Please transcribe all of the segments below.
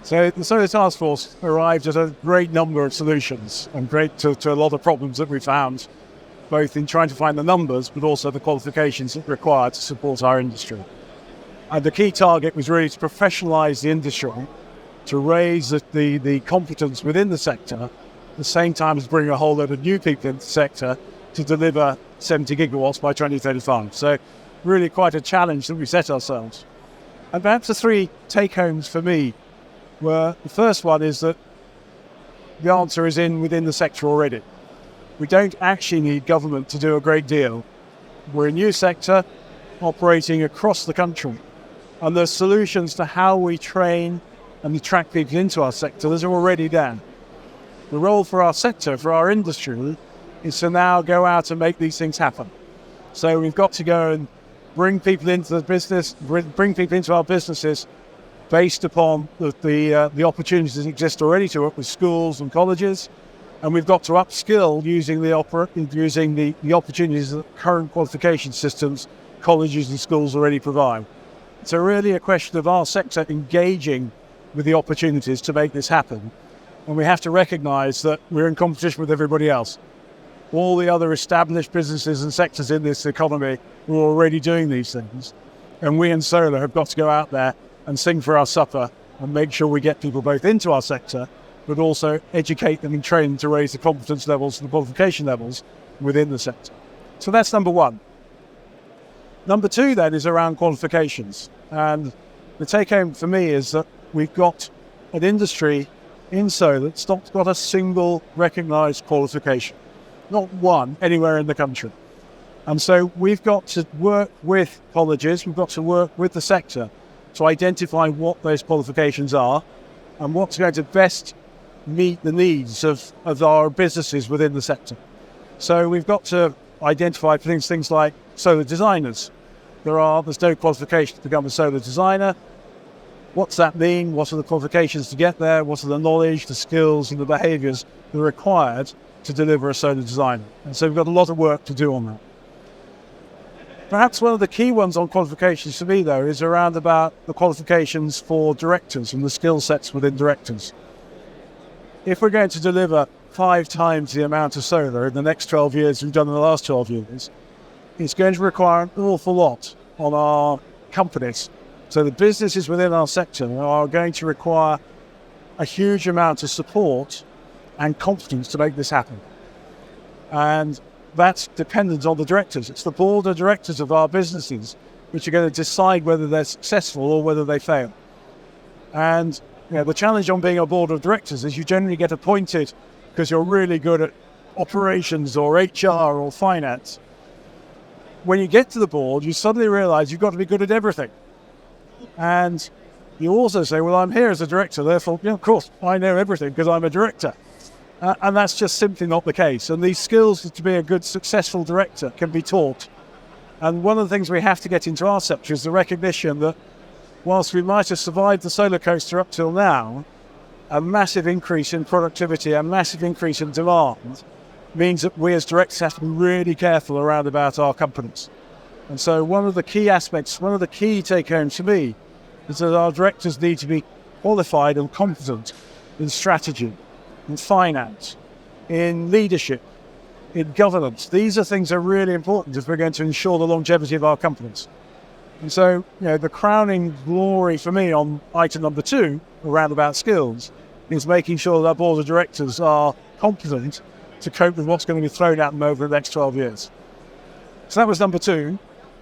So the Solar Taskforce arrived at a great number of solutions and great to a lot of problems that we found, both in trying to find the numbers, but also the qualifications that required to support our industry. And the key target was really to professionalise the industry, to raise the competence within the sector, at the same time as bringing a whole load of new people into the sector to deliver 70 gigawatts by 2035. So really quite a challenge that we set ourselves. And perhaps the three take-homes for me were, the first one is that the answer is within the sector already. We don't actually need government to do a great deal. We're a new sector operating across the country, and the solutions to how we train and attract people into our sector, those are already there. The role for our sector, for our industry, is to now go out and make these things happen. So we've got to go and bring people into the business, bring people into our businesses based upon the opportunities that exist already to work with schools and colleges. And we've got to upskill using the opportunities that current qualification systems, colleges and schools already provide. So really a question of our sector engaging with the opportunities to make this happen. And we have to recognise that we're in competition with everybody else. All the other established businesses and sectors in this economy are already doing these things. And we in solar have got to go out there and sing for our supper and make sure we get people both into our sector, but also educate them and train them to raise the competence levels and the qualification levels within the sector. So that's number one. Number two then is around qualifications. And the take home for me is that we've got an industry in solar that's not got a single recognised qualification. Not one anywhere in the country. And so we've got to work with colleges, we've got to work with the sector to identify what those qualifications are and what's going to best meet the needs of our businesses within the sector. So we've got to identify things like solar designers. There's no qualification to become a solar designer. What's that mean? What are the qualifications to get there? What are the knowledge, the skills and the behaviours that are required to deliver a solar designer? And so we've got a lot of work to do on that. Perhaps one of the key ones on qualifications for me, though, is around about the qualifications for directors and the skill sets within directors. If we're going to deliver 5 times the amount of solar in the next 12 years we've done in the last 12 years, it's going to require an awful lot on our companies. So the businesses within our sector are going to require a huge amount of support and confidence to make this happen. And that's dependent on the directors. It's the board of directors of our businesses which are going to decide whether they're successful or whether they fail. And the challenge on being a board of directors is you generally get appointed because you're really good at operations or HR or finance. When you get to the board, you suddenly realise you've got to be good at everything. And you also say, well, I'm here as a director, therefore, of course, I know everything because I'm a director. And that's just simply not the case. And these skills to be a good, successful director can be taught. And one of the things we have to get into our sector is the recognition that whilst we might have survived the solar coaster up till now, a massive increase in productivity, a massive increase in demand means that we as directors have to be really careful around about our companies. And so one of the key aspects, one of the key take-homes for me is that our directors need to be qualified and competent in strategy, in finance, in leadership, in governance. These are things that are really important if we're going to ensure the longevity of our companies. And so, the crowning glory for me on item number 2, around about skills, is making sure that our board of directors are competent to cope with what's going to be thrown at them over the next 12 years. So that was number 2.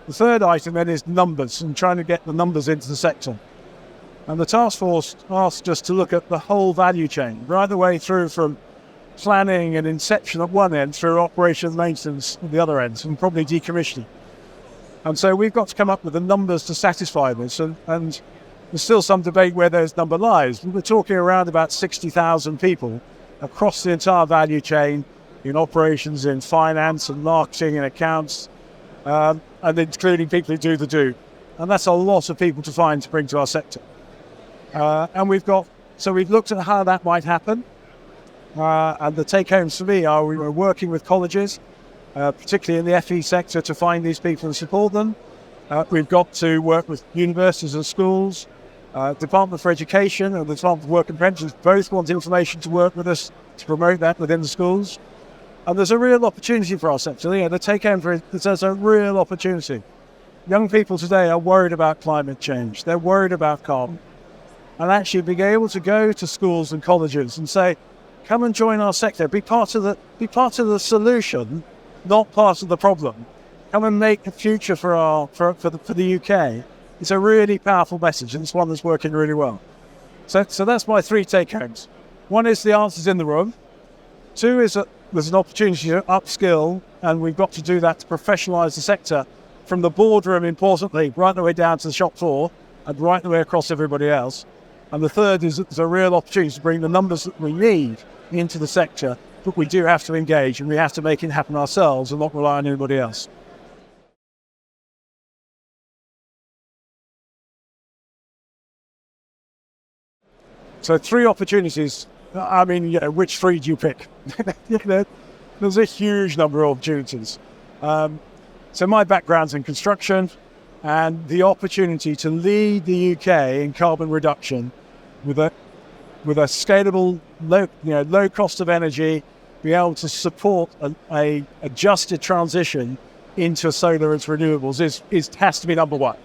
The third item then is numbers and trying to get the numbers into the sector. And the task force asked us to look at the whole value chain, right the way through from planning and inception at one end through operation and maintenance at the other end, and probably decommissioning. And so we've got to come up with the numbers to satisfy this. And there's still some debate where those number lies. We're talking around about 60,000 people across the entire value chain in operations, in finance and marketing and accounts, and including people who do the do. And that's a lot of people to find to bring to our sector. And we've looked at how that might happen. And the take-homes for me are we were working with colleges, particularly in the FE sector, to find these people and support them. We've got to work with universities and schools. Department for Education and the Department for Work and Pensions both want information to work with us to promote that within the schools. And there's a real opportunity for our sector. The take-home for it, there's a real opportunity. Young people today are worried about climate change. They're worried about carbon. And actually being able to go to schools and colleges and say, come and join our sector, be part of the solution, not part of the problem. Come and make a future for the UK. It's a really powerful message, and it's one that's working really well. So that's my 3 take-homes. One is the answers in the room. 2 is that there's an opportunity to upskill, and we've got to do that to professionalise the sector from the boardroom, importantly, right the way down to the shop floor and right the way across everybody else. And the 3rd is that there's a real opportunity to bring the numbers that we need into the sector, but we do have to engage and we have to make it happen ourselves and not rely on anybody else. So 3 opportunities. I mean, which 3 do you pick? There's a huge number of opportunities. So my background's in construction, and the opportunity to lead the UK in carbon reduction with a scalable, low cost of energy, be able to support a adjusted transition into solar and renewables has to be number 1.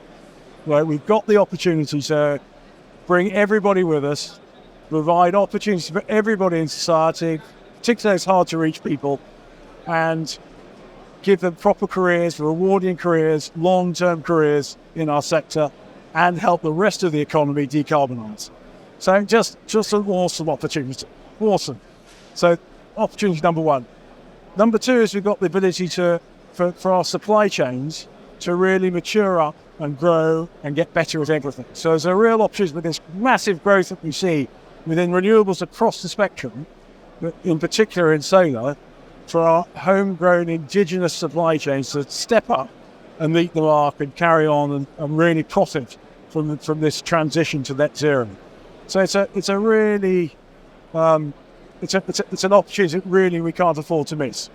Right, we've got the opportunity to bring everybody with us, provide opportunities for everybody in society, particularly those hard to reach people, and give them proper careers, rewarding careers, long-term careers in our sector, and help the rest of the economy decarbonise. So just an awesome opportunity. Awesome. So opportunity number 1. Number 2 is we've got the ability for our supply chains to really mature up and grow and get better at everything. So there's a real opportunity with this massive growth that we see within renewables across the spectrum, but in particular in solar, for our homegrown indigenous supply chains to step up and meet the mark and carry on and really profit from this transition to net zero. So it's a really it's an opportunity that really we can't afford to miss.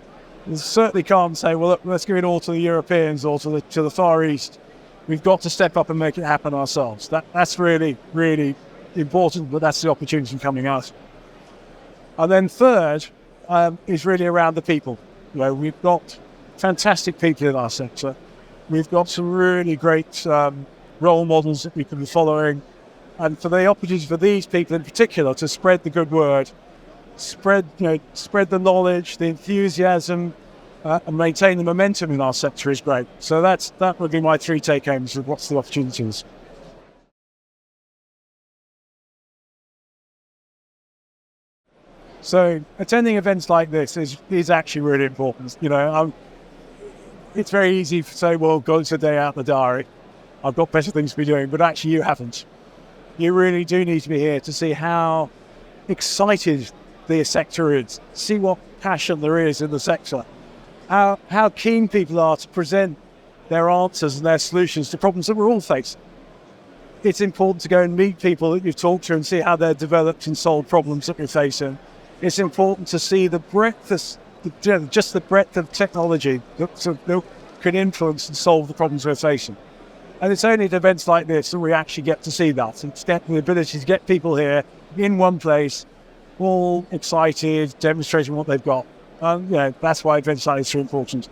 We certainly can't say, well, look, let's give it all to the Europeans or to the Far East. We've got to step up and make it happen ourselves. That's really, really important, but that's the opportunity coming out. And then 3rd is really around the people. We've got fantastic people in our sector. We've got some really great role models that we can be following. And for the opportunity for these people in particular to spread the good word, spread the knowledge, the enthusiasm, and maintain the momentum in our sector is great. So that would be my 3 take-homes of what's the opportunities. So attending events like this is actually really important. It's very easy to say, well, go to a day out in the diary. I've got better things to be doing, but actually you haven't. You really do need to be here to see how excited the sector is, see what passion there is in the sector, how keen people are to present their answers and their solutions to problems that we're all facing. It's important to go and meet people that you've talked to and see how they're developed and solved problems that we're facing. It's important to see the breadth, just the breadth of technology that can influence and solve the problems we're facing. And it's only at events like this that we actually get to see that and get the ability to get people here in one place, all excited, demonstrating what they've got. That's why events like this are important.